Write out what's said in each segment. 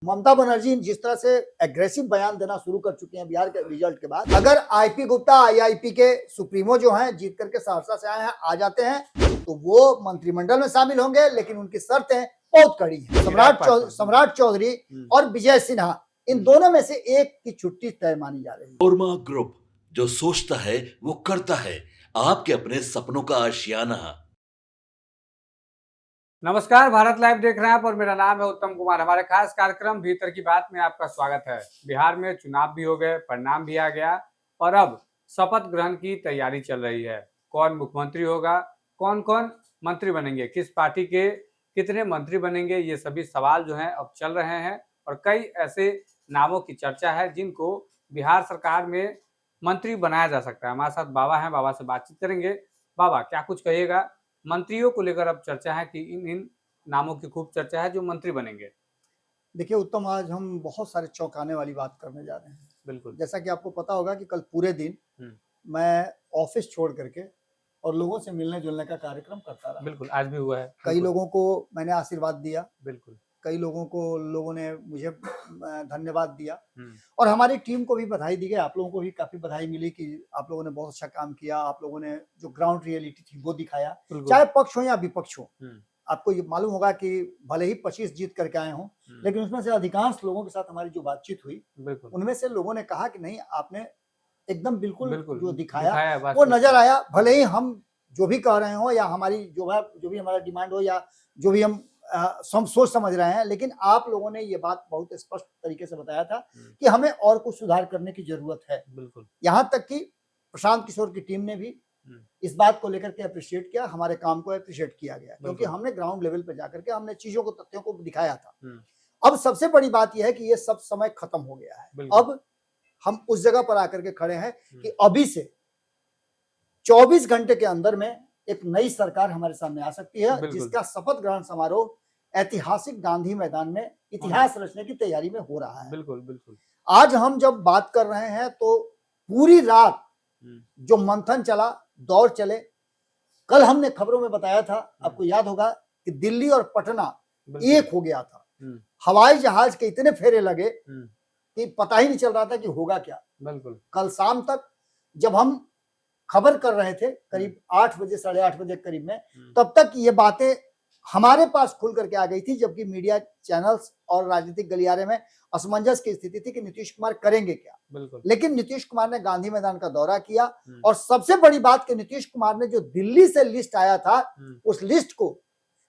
ममता बनर्जी जिस तरह से एग्रेसिव बयान देना शुरू कर चुके हैं बिहार के रिजल्ट के बाद, अगर आईपी गुप्ता आईआईपी के सुप्रीमो जो हैं जीत करके सहरसा से आए हैं आ जाते हैं तो वो मंत्रिमंडल में शामिल होंगे, लेकिन उनकी शर्तें बहुत कड़ी हैं। सम्राट चौधरी और विजय सिन्हा, इन दोनों में से एक की छुट्टी तय मानी जा रही है। कोरमा ग्रुप, जो सोचता है वो करता है, आपके अपने सपनों का आशियाना। नमस्कार, भारत लाइव देख रहे हैं आप और मेरा नाम है उत्तम कुमार। हमारे खास कार्यक्रम भीतर की बात में आपका स्वागत है। बिहार में चुनाव भी हो गए, परिणाम भी आ गया और अब शपथ ग्रहण की तैयारी चल रही है। कौन मुख्यमंत्री होगा, कौन कौन मंत्री बनेंगे, किस पार्टी के कितने मंत्री बनेंगे, ये सभी सवाल जो हैं अब चल रहे हैं और कई ऐसे नामों की चर्चा है जिनको बिहार सरकार में मंत्री बनाया जा सकता है। हमारे साथ बाबा हैं, बाबा से बातचीत करेंगे। बाबा, क्या कुछ कहिएगा? मंत्रियों को लेकर अब चर्चा है कि इन नामों की खूब चर्चा है जो मंत्री बनेंगे। देखिए उत्तम, आज हम बहुत सारे चौंकाने वाली बात करने जा रहे हैं। बिल्कुल। जैसा कि आपको पता होगा कि कल पूरे दिन मैं ऑफिस छोड़ करके और लोगों से मिलने जुलने का कार्यक्रम करता रहा। बिल्कुल, आज भी हुआ है। कई लोगों को मैंने आशीर्वाद दिया, बिल्कुल, कई लोगों ने मुझे धन्यवाद दिया और हमारी टीम को भी बधाई दी गई। आप लोगों को भी काफी बधाई मिली कि आप लोगों ने बहुत अच्छा काम किया, आप लोगों ने जो ग्राउंड रियलिटी थी वो दिखाया, चाहे पक्ष हो या विपक्ष हो। आपको ये मालूम होगा कि भले ही 25 जीत करके आए हों, लेकिन उसमें से अधिकांश लोगों के साथ हमारी जो बातचीत हुई, उनमें से लोगों ने कहा कि नहीं, आपने एकदम बिल्कुल जो दिखाया वो नजर आया। भले ही हम जो भी कह रहे हो या हमारी जो भी हमारा डिमांड हो या जो भी हम सोच समझ रहे हैं, लेकिन आप लोगों ने ये बात बहुत स्पष्ट तरीके से बताया था कि हमें और कुछ सुधार करने की जरूरत है। बिल्कुल। यहाँ तक कि प्रशांत किशोर की टीम ने भी इस बात को लेकर के अप्रिशिएट किया, हमारे काम को अप्रिशिएट किया गया, क्योंकि हमने ग्राउंड लेवल पे जाकर के हमने चीजों को, तथ्यों को दिखाया था। अब सबसे बड़ी बात यह है कि ये सब समय खत्म हो गया है। अब हम उस जगह पर आकर के खड़े हैं कि अभी से 24 घंटे के अंदर में एक नई सरकार हमारे सामने आ सकती है, जिसका शपथ ग्रहण समारोह ऐतिहासिक गांधी मैदान में इतिहास रचने की तैयारी में हो रहा है। बिल्कुल बिल्कुल। आज हम जब बात कर रहे हैं तो पूरी रात जो मंथन चला, दौर चले, कल हमने खबरों में बताया था, आपको याद होगा कि दिल्ली और पटना एक हो गया था। हवाई जहाज के इतने फेरे लगे कि पता ही नहीं चल रहा था कि होगा क्या। बिल्कुल। कल शाम तक जब हम खबर कर रहे थे, करीब 8 बजे 8:30 बजे करीब में, तब तक ये बातें हमारे पास खुल करके आ गई थी, जबकि मीडिया चैनल्स और राजनीतिक गलियारे में असमंजस की स्थिति थी कि नीतीश कुमार करेंगे क्या। बिल्कुल। लेकिन नीतीश कुमार ने गांधी मैदान का दौरा किया और सबसे बड़ी बात कि नीतीश कुमार ने जो दिल्ली से लिस्ट आया था उस लिस्ट को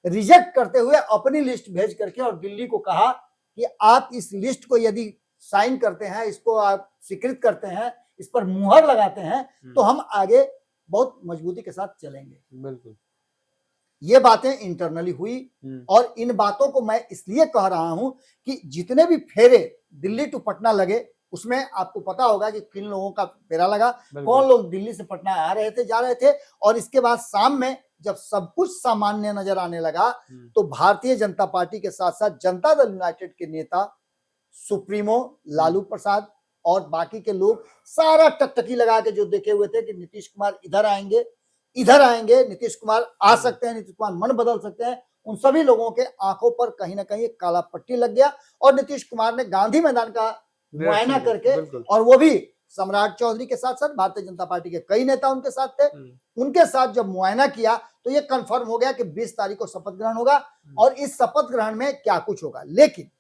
रिजेक्ट करते हुए अपनी लिस्ट भेज करके और दिल्ली को कहा कि आप इस लिस्ट को यदि साइन करते हैं, इसको आप स्वीकृत करते हैं, इस पर मुहर लगाते हैं, तो हम आगे बहुत मजबूती के साथ चलेंगे। बिल्कुल। ये बातें इंटरनली हुई और इन बातों को मैं इसलिए कह रहा हूं कि जितने भी फेरे दिल्ली टू पटना लगे, उसमें आपको पता होगा कि किन लोगों का फेरा लगा, कौन लोग दिल्ली से पटना आ रहे थे, जा रहे थे, और इसके बाद शाम में जब सब कुछ सामान्य नजर आने लगा तो भारतीय जनता पार्टी के साथ साथ जनता दल यूनाइटेड के नेता, सुप्रीमो लालू प्रसाद और बाकी के लोग सारा टकटकी लगा के जो देखे हुए थे कि नीतीश कुमार इधर आएंगे, नीतीश कुमार आ सकते हैं, नीतीश कुमार मन बदल सकते हैं, उन सभी लोगों के आंखों पर कहीं ना कहीं काला पट्टी लग गया और नीतीश कुमार ने गांधी मैदान का मुआयना करके, और वो भी सम्राट चौधरी के साथ साथ भारतीय जनता पार्टी के कई नेता उनके साथ थे, उनके साथ जब मुआयना किया तो ये कंफर्म हो गया कि 20 तारीख को शपथ ग्रहण होगा और इस शपथ ग्रहण में क्या कुछ होगा। लेकिन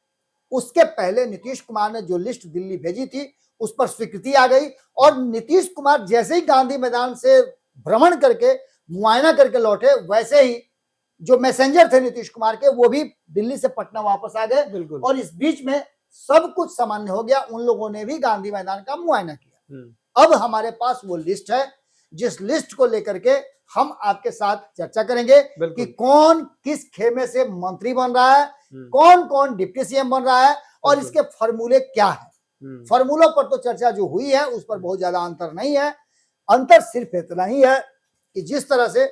उसके पहले नीतीश कुमार ने जो लिस्ट दिल्ली भेजी थी उस पर स्वीकृति आ गई और नीतीश कुमार जैसे ही गांधी मैदान से भ्रमण करके मुआयना करके लौटे, वैसे ही जो मैसेंजर थे नीतीश कुमार के, वो भी दिल्ली से पटना वापस आ गए और इस बीच में सब कुछ सामान्य हो गया। उन लोगों ने भी गांधी मैदान का मुआयना किया। अब हमारे पास वो लिस्ट है, जिस लिस्ट को लेकर के हम आपके साथ चर्चा करेंगे कि कौन किस खेमे से मंत्री बन रहा है, कौन कौन डिप्टी सीएम बन रहा है और इसके फॉर्मूले क्या है। फॉर्मूलों पर तो चर्चा जो हुई है उस पर बहुत ज्यादा अंतर नहीं है। अंतर सिर्फ इतना ही है कि जिस तरह से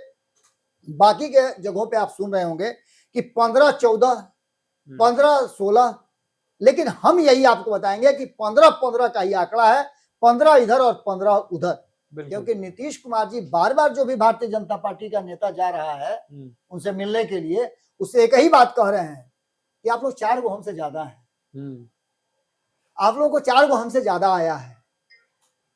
बाकी के जगहों पे आप सुन रहे होंगे कि 15-14, 15-16, लेकिन हम यही आपको बताएंगे कि 15-15 का ही आंकड़ा है, 15 इधर और 15 उधर, क्योंकि नीतीश कुमार जी बार बार जो भी भारतीय जनता पार्टी का नेता जा रहा है उनसे मिलने के लिए, उससे एक ही बात कह रहे हैं कि आप लोग 4 गो हमसे ज्यादा हैं, आप लोगों को 4 गो हमसे ज्यादा आया है।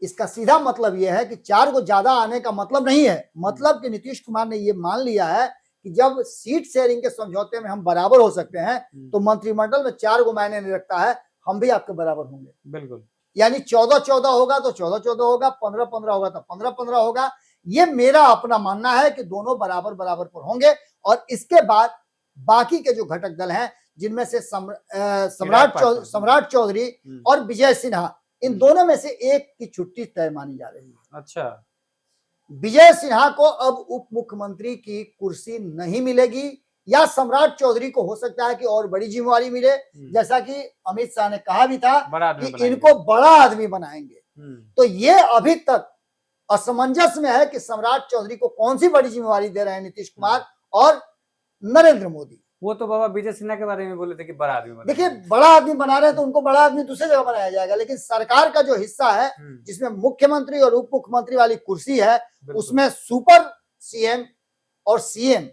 इसका सीधा मतलब यह है कि 4 गो ज्यादा आने का मतलब नहीं है, मतलब कि नीतीश कुमार ने यह मान लिया है कि जब सीट शेयरिंग के समझौते में हम बराबर हो सकते हैं तो मंत्रिमंडल में 4 गो मायने नहीं रखता है, हम भी आपके बराबर होंगे। बिल्कुल। यानी 14-14 होगा तो 14-14 होगा, 15-15 होगा तो 15-15 होगा। ये मेरा अपना मानना है कि दोनों बराबर बराबर पर होंगे। और इसके बाद बाकी के जो घटक दल हैं, जिनमें से सम्राट चौधरी और विजय सिन्हा, इन दोनों में से एक की छुट्टी तय मानी जा रही है। अच्छा। विजय सिन्हा को अब उप मुख्यमंत्री की कुर्सी नहीं मिलेगी, या सम्राट चौधरी को हो सकता है कि और बड़ी जिम्मेवारी मिले, जैसा कि अमित शाह ने कहा भी था कि इनको बड़ा आदमी बनाएंगे। तो ये अभी तक असमंजस में है कि सम्राट चौधरी को कौन सी बड़ी जिम्मेवारी दे रहे हैं नीतीश कुमार और नरेंद्र मोदी। वो तो बाबा विजय सिन्हा के बारे में बोले थे कि बड़ा आदमी बनाएंगे। देखिए, बड़ा आदमी बना रहे हैं तो उनको बड़ा आदमी दूसरी जगह बनाया जाएगा, लेकिन सरकार का जो हिस्सा है जिसमें मुख्यमंत्री और उप मुख्यमंत्री वाली कुर्सी है, उसमें सुपर सीएम और सीएम,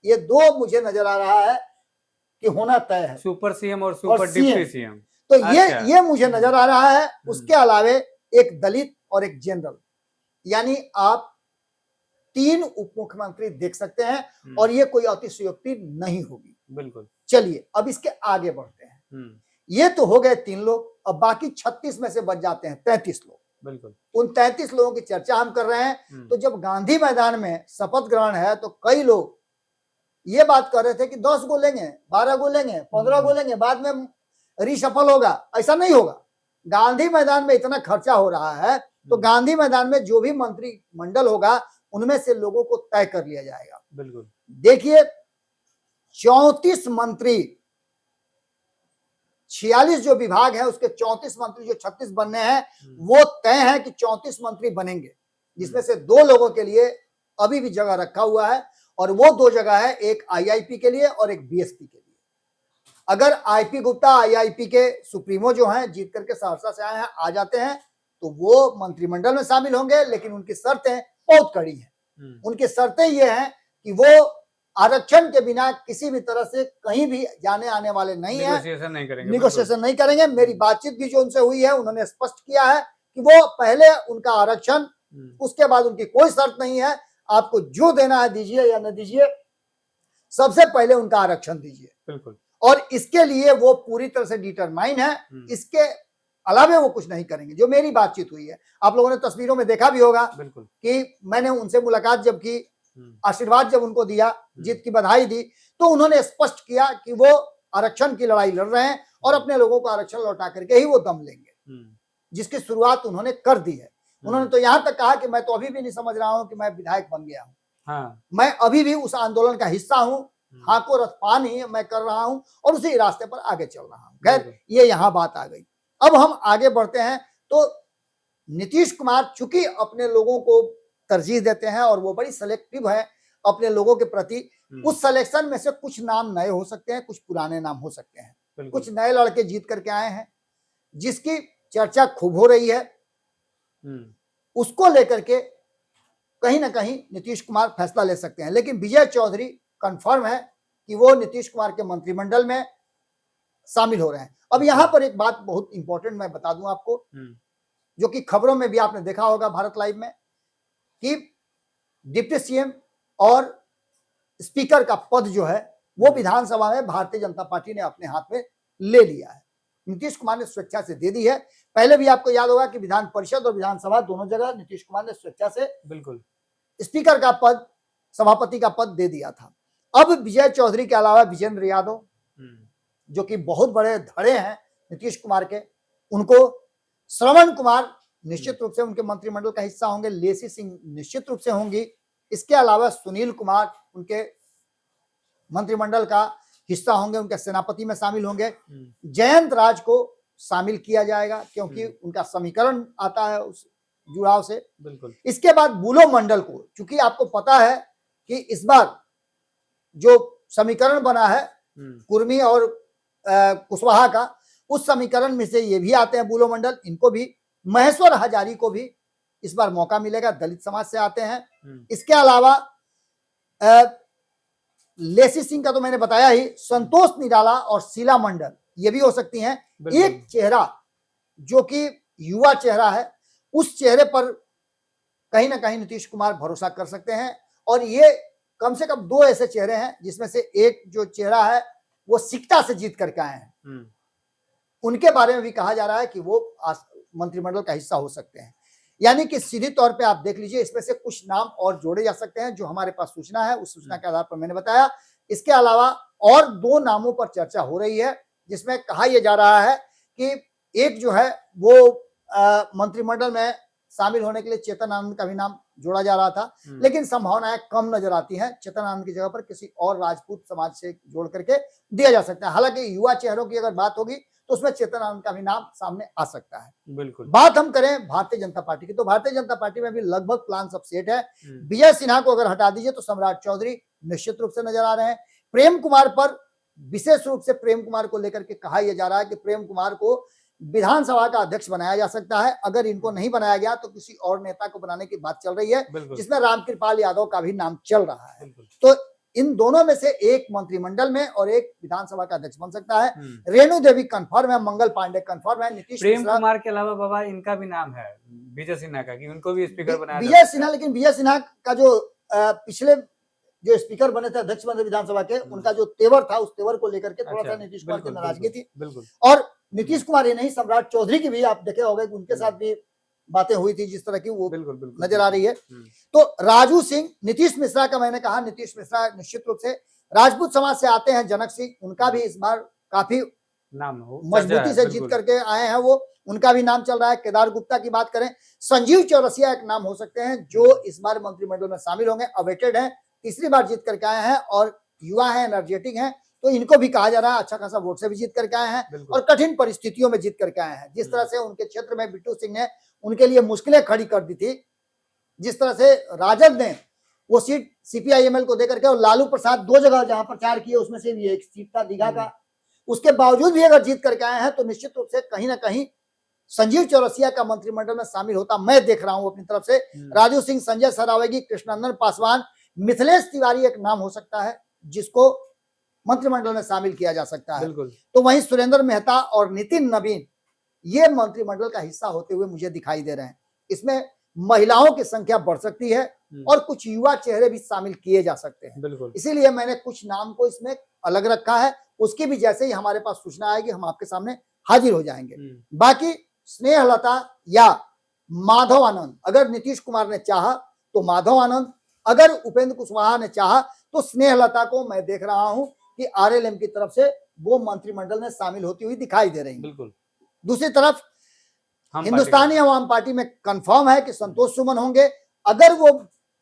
ये दो मुझे नजर आ रहा है कि होना तय है। सुपर सीएम और सुपर डिप्टी सीएम, तो ये मुझे नजर आ रहा है। उसके अलावे एक दलित और एक जनरल, यानी आप 3 उप मुख्यमंत्री देख सकते हैं, और ये कोई अतिशयोक्ति नहीं होगी। बिल्कुल। चलिए अब इसके आगे बढ़ते हैं। ये तो हो गए 3 लोग, अब बाकी 36 में से बच जाते हैं 33 लोग। बिल्कुल। उन 33 लोगों की चर्चा हम कर रहे हैं। तो जब गांधी मैदान में शपथ ग्रहण है तो कई लोग ये बात कर रहे थे कि 10 गो लेंगे, 12 गो लेंगे, 15 गो लेंगे, बाद में रिशफल होगा। ऐसा नहीं होगा। गांधी मैदान में इतना खर्चा हो रहा है तो गांधी मैदान में जो भी मंत्रिमंडल होगा उनमें से लोगों को तय कर लिया जाएगा। बिल्कुल। देखिए, 34 मंत्री, 46 जो विभाग है उसके 34 मंत्री जो 36 बनने हैं, वो तय है कि 34 मंत्री बनेंगे, जिसमें से 2 लोगों के लिए अभी भी जगह रखा हुआ है, और वो 2 जगह है, एक आईआईपी के लिए और एक बीएसपी के लिए। अगर आईपी गुप्ता आईआईपी के सुप्रीमो जो हैं, जीत करके सहरसा से आए हैं, आ जाते हैं तो वो मंत्रिमंडल में शामिल होंगे, लेकिन उनकी शर्तें बहुत कड़ी हैं। उनकी शर्तें ये हैं कि वो आरक्षण के बिना किसी भी तरह से कहीं भी जाने आने वाले नहीं है, निगोशिएशन नहीं करेंगे। मेरी बातचीत भी जो उनसे हुई है, उन्होंने स्पष्ट किया है कि वो पहले उनका आरक्षण, उसके बाद उनकी कोई शर्त नहीं है। आपको जो देना है दीजिए या न दीजिए, सबसे पहले उनका आरक्षण दीजिए। बिल्कुल। और इसके लिए वो पूरी तरह से डिटरमाइन है, इसके अलावे वो कुछ नहीं करेंगे। जो मेरी बातचीत हुई है, आप लोगों ने तस्वीरों में देखा भी होगा कि मैंने उनसे मुलाकात जब की, आशीर्वाद जब उनको दिया, जीत की बधाई दी, तो उन्होंने स्पष्ट किया कि वो आरक्षण की लड़ाई लड़ रहे हैं और अपने लोगों को आरक्षण लौटा करके ही वो दम लेंगे, जिसकी शुरुआत उन्होंने कर दी है। उन्होंने तो यहां तक कहा कि मैं तो अभी भी नहीं समझ रहा हूं कि मैं विधायक बन गया हूं। हाँ। मैं अभी भी उस आंदोलन का हिस्सा हूं, हाँ को रथपान ही मैं कर रहा हूं और उसी रास्ते पर आगे चल रहा हूं। खैर, ये यहां बात आ गई। अब हम आगे बढ़ते हैं। तो नीतीश कुमार चूंकि अपने लोगों को तरजीह देते हैं और वो बड़ी सेलेक्टिव है अपने लोगों के प्रति, उस सिलेक्शन में से कुछ नाम नए हो सकते हैं, कुछ पुराने नाम हो सकते हैं। कुछ नए लड़के जीत करके आए हैं, जिसकी चर्चा खूब हो रही है। उसको लेकर के कहीं ना कहीं नीतीश कुमार फैसला ले सकते हैं, लेकिन विजय चौधरी कंफर्म है कि वो नीतीश कुमार के मंत्रिमंडल में शामिल हो रहे हैं। अब यहां पर एक बात बहुत इंपॉर्टेंट मैं बता दूं आपको, जो कि खबरों में भी आपने देखा होगा भारत लाइव में, कि डिप्टी सीएम और स्पीकर का पद जो है वो विधानसभा में भारतीय जनता पार्टी ने अपने हाथ में ले लिया है। नीतीश कुमार ने स्वेच्छा से दे दी है। पहले भी आपको याद होगा कि विधान परिषद और विधानसभा दोनों जगह नीतीश कुमार ने स्वेच्छा से बिल्कुल स्पीकर का पद, सभापति का पद दे दिया था। अब विजय चौधरी के अलावा विजेंद्र यादव, जो कि बहुत बड़े धड़े हैं नीतीश कुमार के, उनको श्रवण कुमार निश्चित रूप से उनके मंत्रिमंडल का हिस्सा होंगे, लेसी सिंह निश्चित रूप से होंगी। इसके अलावा सुनील कुमार उनके मंत्रिमंडल का हिस्सा होंगे, उनके सेनापति में शामिल होंगे। जयंत राज को शामिल किया जाएगा क्योंकि उनका समीकरण आता है उस जुड़ाव से। बिल्कुल। इसके बाद बुलो मंडल को, चूंकि आपको पता है कि इस बार जो समीकरण बना है कुर्मी और कुशवाहा का, उस समीकरण में से ये भी आते हैं बुलो मंडल। इनको भी, महेश्वर हजारी को भी इस बार मौका मिलेगा, दलित समाज से आते हैं। इसके अलावा लेसी सिंह का तो मैंने बताया ही, संतोष निराला और शीला मंडल, ये भी हो सकती हैं। बिल्कुल। एक चेहरा जो कि युवा चेहरा है, उस चेहरे पर कहीं ना कहीं नीतीश कुमार भरोसा कर सकते हैं। और ये कम से कम 2 ऐसे चेहरे हैं जिसमें से एक जो चेहरा है वो सिकटा से जीत करके आए हैं, उनके बारे में भी कहा जा रहा है कि वो मंत्रिमंडल का हिस्सा हो सकते हैं। यानी कि सीधी तौर पे आप देख लीजिए, इसमें से कुछ नाम और जोड़े जा सकते हैं जो हमारे पास सूचना है, उस सूचना के आधार पर मैंने बताया। इसके अलावा और 2 नामों पर चर्चा हो रही है, जिसमें कहा यह जा रहा है कि एक जो है वो मंत्रिमंडल में शामिल होने के लिए चेतन आनंद का भी नाम जोड़ा जा रहा था, लेकिन संभावनाएं कम नजर आती हैं। चेतन आनंद की जगह पर किसी और राजपूत समाज से जोड़ करके दिया जा सकता है। हालांकि युवा चेहरों की अगर बात होगी तो उसमें चेतन आनंद का भी नाम सामने आ सकता है। बिल्कुल। बात हम करें भारतीय जनता पार्टी की, तो भारतीय जनता पार्टी में भी लगभग प्लान सब सेट है। विजय सिन्हा को अगर हटा दीजिए तो सम्राट चौधरी निश्चित रूप से नजर आ रहे हैं। प्रेम कुमार पर विशेष रूप से प्रेम कुमार को लेकर के कहा यह जा रहा है कि प्रेम कुमार को विधानसभा का अध्यक्ष बनाया जा सकता है। अगर इनको नहीं बनाया गया तो किसी और नेता को बनाने की बात चल रही है, जिसमें रामकृपाल यादव का भी नाम चल रहा है। तो इन दोनों में से एक मंत्रिमंडल में और एक विधानसभा का अध्यक्ष बन सकता है। रेणु देवी कंफर्म है, मंगल पांडे कंफर्म है, नीतीश प्रेम कुमार के अलावा बाबा इनका भी नाम है विजय सिन्हा का, कि उनको भी स्पीकर बनाया विजय सिन्हा, लेकिन विजय सिन्हा का जो पिछले जो स्पीकर बने थे, अध्यक्ष बने विधानसभा के, उनका जो तेवर था, उस तेवर को लेकर के थोड़ा सा नीतीश कुमार की नाराजगी थी। और नीतीश कुमार ही नहीं, सम्राट चौधरी की भी आप देखे होंगे कि उनके साथ भी बातें हुई थी जिस तरह की, वो नजर आ रही है। तो राजू सिंह, नीतीश मिश्रा का मैंने कहा, नीतीश मिश्रा निश्चित रूप से राजपूत समाज से आते हैं। जनक सिंह, उनका भी इस बार काफी नाम मजबूती से जीत करके आए हैं, वो उनका भी नाम चल रहा है। केदार गुप्ता की बात करें, संजीव चौरसिया एक नाम हो सकते हैं जो इस बार मंत्रिमंडल में शामिल होंगे, अवेटेड है, तीसरी बार जीत करके आए हैं और युवा है, एनर्जेटिक हैं, तो इनको भी कहा जा रहा है अच्छा खासा वोट से भी जीत करके आए हैं और कठिन परिस्थितियों में जीत करके आए हैं। जिस तरह से उनके क्षेत्र में बिट्टू सिंह ने उनके लिए मुश्किलें खड़ी कर दी थी, जिस तरह से राजद ने वो सीट सीपीआईएमएल को देकर के, और लालू प्रसाद 2 जगह जहां प्रचार किए उसमें से भी एक सीट था दीघा का, उसके बावजूद भी अगर जीत करके आए हैं तो निश्चित रूप से कहीं ना कहीं संजीव चौरसिया का मंत्रिमंडल में शामिल होता मैं देख रहा हूं अपनी तरफ से। राजू सिंह, संजय सरावगी, कृष्णनंदन पासवान, मिथिलेश तिवारी एक नाम हो सकता है जिसको मंत्रिमंडल में शामिल किया जा सकता है। तो वहीं सुरेंद्र मेहता और नितिन नवीन ये मंत्रिमंडल का हिस्सा होते हुए मुझे दिखाई दे रहे हैं। इसमें महिलाओं की संख्या बढ़ सकती है और कुछ युवा चेहरे भी शामिल किए जा सकते हैं। इसीलिए मैंने कुछ नाम को इसमें अलग रखा है। उसकी भी जैसे ही हमारे पास सूचना आएगी हम आपके सामने हाजिर हो जाएंगे। बाकी स्नेहलता या माधव आनंद, अगर नीतीश कुमार ने चाहा तो माधव आनंद, अगर उपेंद्र कुशवाहा ने चाहा तो स्नेहलता को मैं देख रहा हूं कि आरएलएम की तरफ से वो मंत्रिमंडल में शामिल होती हुई दिखाई दे रही है। दूसरी तरफ हिंदुस्तानी आवाम पार्टी में कंफर्म है कि संतोष सुमन होंगे। अगर वो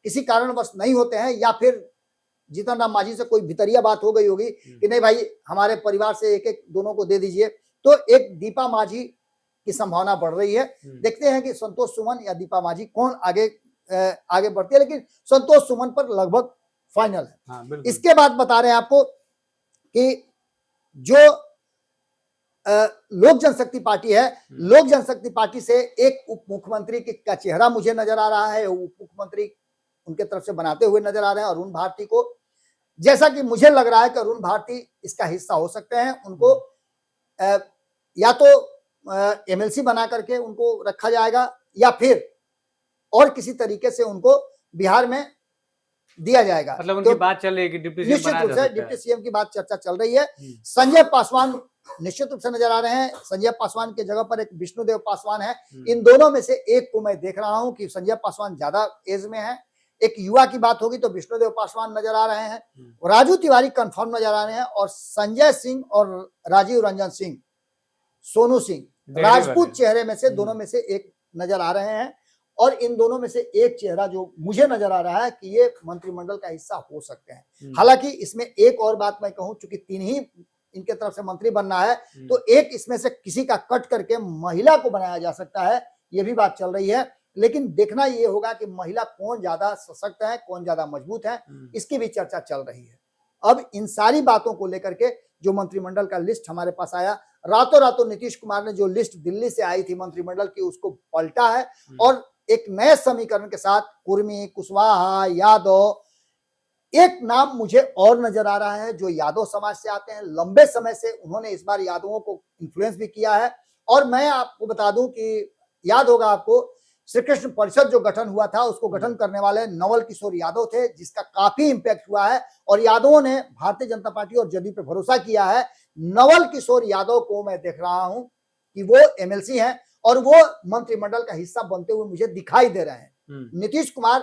किसी कारणवश नहीं होते हैं या फिर जीतन राम मांझी से कोई भितरिया बात हो गई होगी कि नहीं भाई हमारे परिवार से एक एक दोनों को दे दीजिए, तो एक दीपा मांझी की संभावना बढ़ रही है। देखते हैं कि संतोष सुमन या दीपा मांझी कौन आगे बढ़ती है, लेकिन संतोष सुमन पर लगभग फाइनल है। इसके बाद बता रहे हैं आपको कि जो लोक जनशक्ति पार्टी है, लोक जनशक्ति पार्टी से एक उप मुख्यमंत्री का चेहरा मुझे नजर आ रहा है। उप मुख्यमंत्री उनके तरफ से बनाते हुए नजर आ रहे हैं अरुण भारती को। जैसा कि मुझे लग रहा है कि अरुण भारती इसका हिस्सा हो सकते हैं। उनको या तो एमएलसी बना करके उनको रखा जाएगा या फिर और किसी तरीके से उनको बिहार में दिया जाएगा। मतलब उनकी बात चल रही है कि डिप्टी सीएम निश्चित रूप से डिप्टी सीएम की बात चर्चा चल रही है। संजय पासवान निश्चित रूप से नजर आ रहे हैं। संजय पासवान के जगह पर एक विष्णुदेव पासवान है। इन दोनों में से एक को मैं देख रहा हूं कि संजय पासवान ज्यादा एज में है। एक युवा की बात होगी तो विष्णुदेव पासवान नजर आ रहे हैं। राजू तिवारी कंफर्म नजर आ रहे हैं और संजय सिंह और राजीव रंजन सिंह, सोनू सिंह राजपूत चेहरे में से दोनों में से एक नजर आ रहे हैं। और इन दोनों में से एक चेहरा जो मुझे नजर आ रहा है कि ये मंत्रिमंडल का हिस्सा हो सकते हैं। हालांकि इसमें एक और बात मैं कहूं, चूंकि 3 ही इनके तरफ से मंत्री बनना है तो एक इसमें से किसी का कट करके महिला को बनाया जा सकता है, ये भी बात चल रही है। लेकिन देखना ये होगा कि महिला कौन ज्यादा सशक्त है, कौन ज्यादा मजबूत है, इसकी भी चर्चा चल रही है। अब इन सारी बातों को लेकर के जो मंत्रिमंडल का लिस्ट हमारे पास आया, रातों रातों नीतीश कुमार ने जो लिस्ट दिल्ली से आई थी मंत्रिमंडल की उसको पलटा है और एक नए समीकरण के साथ कुर्मी, कुशवाहा, यादव, एक नाम मुझे और नजर आ रहा है जो यादव समाज से आते हैं, लंबे समय से उन्होंने इस बार यादवों को इन्फ्लुएंस भी किया है। और मैं आपको बता दूं कि याद होगा आपको, श्री कृष्ण परिषद जो गठन हुआ था उसको गठन करने वाले नवल किशोर यादव थे, जिसका काफी इंपैक्ट हुआ है और यादवों ने भारतीय जनता पार्टी और जदयू पे भरोसा किया है। नवल किशोर यादव को मैं देख रहा हूं कि वो एमएलसी हैं और वो मंत्रिमंडल का हिस्सा बनते हुए मुझे दिखाई दे रहे हैं। नीतीश कुमार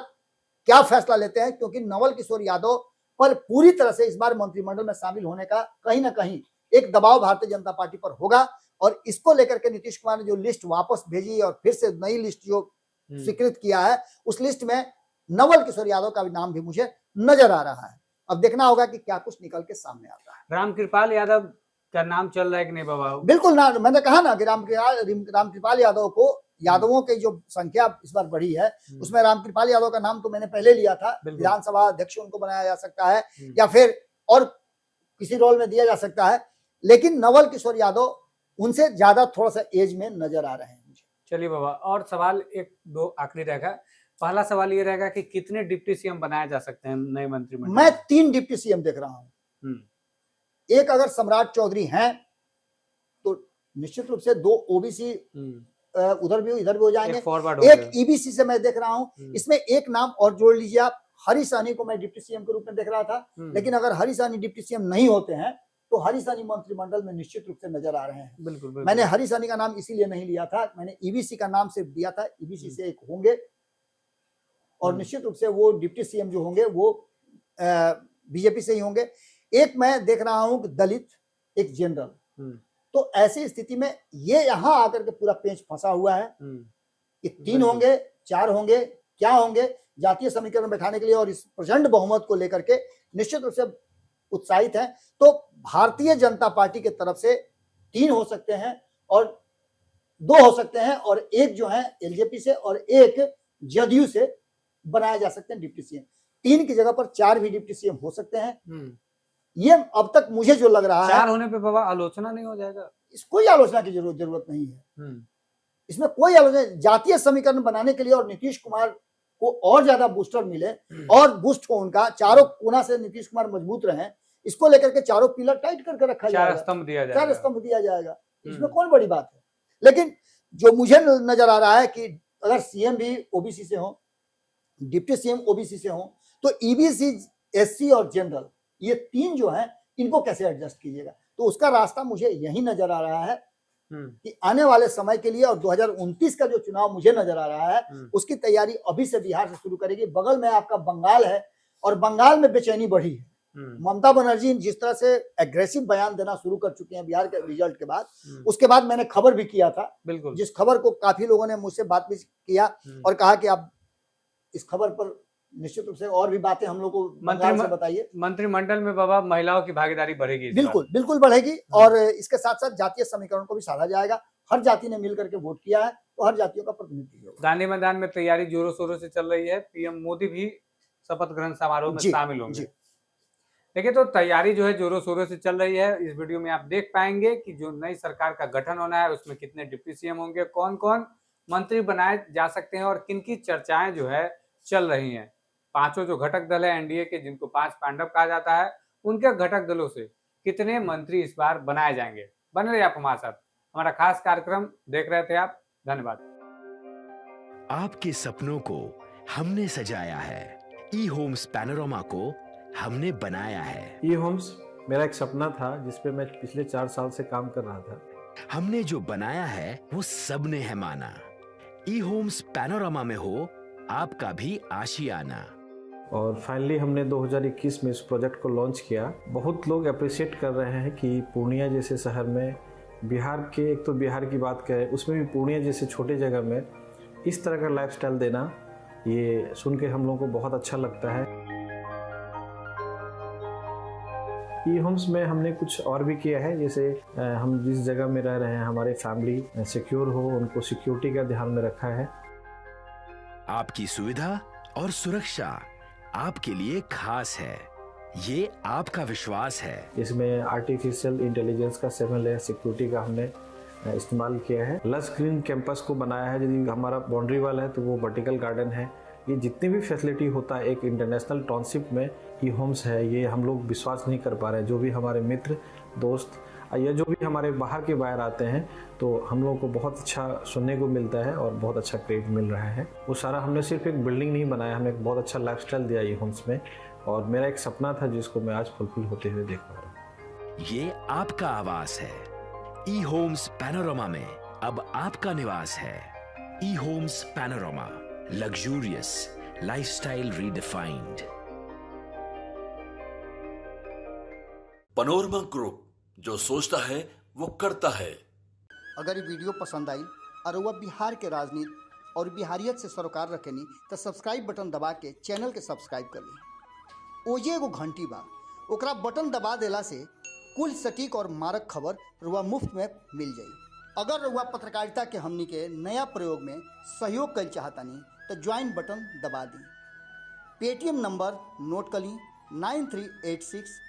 क्या फैसला लेते हैं, क्योंकि नवल किशोर यादव पर पूरी तरह से इस बार मंत्रिमंडल में शामिल होने का कहीं ना कहीं एक दबाव भारतीय जनता पार्टी पर होगा और इसको लेकर के नीतीश कुमार ने जो लिस्ट वापस भेजी और फिर से नई लिस्ट जो स्वीकृत किया है, उस लिस्ट में नवल किशोर यादव का भी नाम भी मुझे नजर आ रहा है। अब देखना होगा कि क्या कुछ निकल के सामने आता है। रामकृपाल यादव का नाम चल रहा है कि नहीं बाबा? बिल्कुल ना, मैंने कहा ना कि रामकृपाल यादव को, यादवों की जो संख्या इस बार बढ़ी है उसमें रामकृपाल यादव का नाम तो मैंने पहले लिया था। विधानसभा अध्यक्ष उनको बनाया जा सकता है या फिर और किसी रोल में दिया जा सकता है, लेकिन नवल किशोर यादव उनसे ज्यादा थोड़ा सा एज में नजर आ रहे हैं मुझे। चलिए बाबा, और सवाल एक दो आखिरी रहेगा। पहला सवाल ये रहेगा कि कितने डिप्टी सीएम बनाए जा सकते हैं नए मंत्रिमंडल? मैं 3 डिप्टी सीएम देख रहा हूं। एक अगर सम्राट चौधरी हैं तो निश्चित रूप से 2 ओबीसी उधर भी इधर भी हो जाएंगे, एक ईबीसी से मैं देख रहा हूं। इसमें एक नाम और जोड़ लीजिए आप, हरीश सहनी को मैं डिप्टी सीएम के रूप में देख रहा था, लेकिन अगर हरीश सहनी डिप्टी सीएम नहीं होते हैं तो हरीश सहनी मंत्रिमंडल में निश्चित रूप से नजर आ रहे हैं। बिल्कुल। मैंने हरीश सहनी का नाम इसीलिए नहीं लिया था, मैंने ईबीसी का नाम सिर्फ दिया था। ईबीसी से एक होंगे और निश्चित रूप से वो डिप्टी सीएम जो होंगे वो बीजेपी से ही होंगे। एक मैं देख रहा हूं कि दलित, एक जनरल। तो ऐसी स्थिति में ये यहां आकर के पूरा पेंच फंसा हुआ है कि 3 होंगे, 4 होंगे, क्या होंगे, जातीय समीकरण बैठाने के लिए और इस प्रचंड बहुमत को लेकर के निश्चित रूप से उत्साहित है। तो भारतीय जनता पार्टी के तरफ से 3 हो सकते हैं और 2 हो सकते हैं और एक जो है एलजेपी से और एक जदयू से बनाया जा सकते हैं डिप्टी सीएम। 3 की जगह पर 4 भी डिप्टी सीएम हो सकते हैं। ये अब तक मुझे जो लग रहा है, 4 होने पे बाबा आलोचना नहीं हो जाएगा? कोई आलोचना की जरूरत नहीं है। इसमें कोई आलोचना, जातीय समीकरण बनाने के लिए और नीतीश कुमार को और ज्यादा बूस्टर मिले और बूस्ट हो उनका, चारों कोना से नीतीश कुमार मजबूत रहे, इसको लेकर के चारों पिलर टाइट करके रखा जाएगा, 4 स्तंभ दिया जाएगा। इसमें कौन बड़ी बात है। लेकिन जो मुझे नजर आ रहा है कि अगर सीएम भी ओबीसी से हो, डिप्टी सीएम ओबीसी से हो, तो ईबीसी, एससी और जनरल, ये 3 जो है इनको कैसे एडजस्ट कीजिएगा। तो उसका रास्ता मुझे यही नजर आ रहा है कि आने वाले समय के लिए और 2029 का जो चुनाव मुझे नजर आ रहा है उसकी तैयारी अभी से बिहार से शुरू करेगी। बगल में आपका बंगाल है और बंगाल में बेचैनी बढ़ी है। ममता बनर्जी जिस तरह से एग्रेसिव बयान देना शुरू कर चुके हैं बिहार के रिजल्ट के बाद, उसके बाद मैंने खबर भी किया था, जिस खबर को काफी लोगों ने मुझसे बात भी किया और कहा कि आप इस खबर पर निश्चित रूप से और भी बातें हम लोग को बताइए। मंत्रिमंडल में बाबा महिलाओं की भागीदारी बढ़ेगी? बिल्कुल बढ़ेगी और इसके साथ साथ जातीय समीकरण को भी साधा जाएगा। हर जाति ने मिलकर के वोट किया है तो हर जातियों का प्रतिनिधित्व होगा। गांधी मैदान में तैयारी जोरों शोरों से चल रही है, पीएम मोदी भी शपथ ग्रहण समारोह में शामिल होंगे। देखिए, तो तैयारी जो है जोरों शोरों से चल रही है। इस वीडियो में आप देख पाएंगे कि जो नई सरकार का गठन होना है उसमें कितने डिप्टी सीएम होंगे, कौन कौन मंत्री बनाए जा सकते हैं और किन की चर्चाएं जो है चल रही हैं। 5 जो घटक दल है एनडीए के, जिनको 5 पांडव कहा जाता है, उनके घटक दलों से कितने मंत्री इस बार बनाए जाएंगे। बने रहिए आप हमारे साथ, हमारा खास कार्यक्रम देख रहे थे आप। धन्यवाद। आपके सपनों को हमने सजाया है, ई होम्स पैनोरामा को हमने बनाया है। ई होम्स मेरा एक सपना था जिसपे मैं पिछले 4 साल से काम कर रहा था। हमने जो बनाया है वो सबने है माना। ई होम्स पैनोरामा में हो आपका भी आशियाना। और फाइनली हमने 2021 में इस प्रोजेक्ट को लॉन्च किया। बहुत लोग अप्रिशिएट कर रहे हैं कि पूर्णिया जैसे शहर में, बिहार के, एक तो बिहार की बात करें उसमें भी पूर्णिया जैसे छोटे जगह में इस तरह का लाइफस्टाइल देना, ये सुन के हम लोगों को बहुत अच्छा लगता है। ई होम्स में हमने कुछ और भी किया है, जैसे हम जिस जगह में रह रहे हैं हमारे फैमिली सिक्योर हो, उनको सिक्योरिटी का ध्यान में रखा है। आपकी सुविधा और सुरक्षा आपके लिए खास है, ये आपका विश्वास है। इसमें आर्टिफिशियल इंटेलिजेंस का 7 लेयर सिक्योरिटी का हमने इस्तेमाल किया है। लस ग्रीन कैंपस को बनाया है। यदि हमारा बाउंड्री वाल है तो वो वर्टिकल गार्डन है, ये जितनी भी फैसिलिटी होता है एक इंटरनेशनल टाउनशिप में ई होम्स है, ये हम लोग विश्वास नहीं कर पा रहे हैं। जो भी हमारे मित्र दोस्त या जो भी हमारे बाहर के बाहर आते हैं तो हम लोगों को बहुत अच्छा सुनने को मिलता है और बहुत अच्छा क्रेडिट मिल रहा है। वो सारा हमने सिर्फ एक बिल्डिंग नहीं बनाया, हमें एक बहुत अच्छा लाइफस्टाइल दिया ई होम्स में, और मेरा एक सपना था जिसको मैं आज फुलफिल होते हुए देख पा रहा हूँ। ये आपका आवास है। ई होम्स पैनोरामा में अब आपका निवास है। E Homes Panorama, luxurious lifestyle redefined. Panorama group, जो सोचता है वो करता है। अगर ये वीडियो पसंद आई और वह बिहार के राजनीति और बिहारियत से सरोकार रखेनी तो सब्सक्राइब बटन दबा के चैनल के सब्सक्राइब कर ली। ओजे एगो घंटी बा, ओकरा बटन दबा देला से कुल सटीक और मारक खबर रुआ मुफ्त में मिल जाई। अगर रुआ पत्रकारिता के हमनी के नया प्रयोग में सहयोग कर चाहतानी तो ज्वाइन बटन दबा दी। पेटीएम नंबर नोट कर ली 9386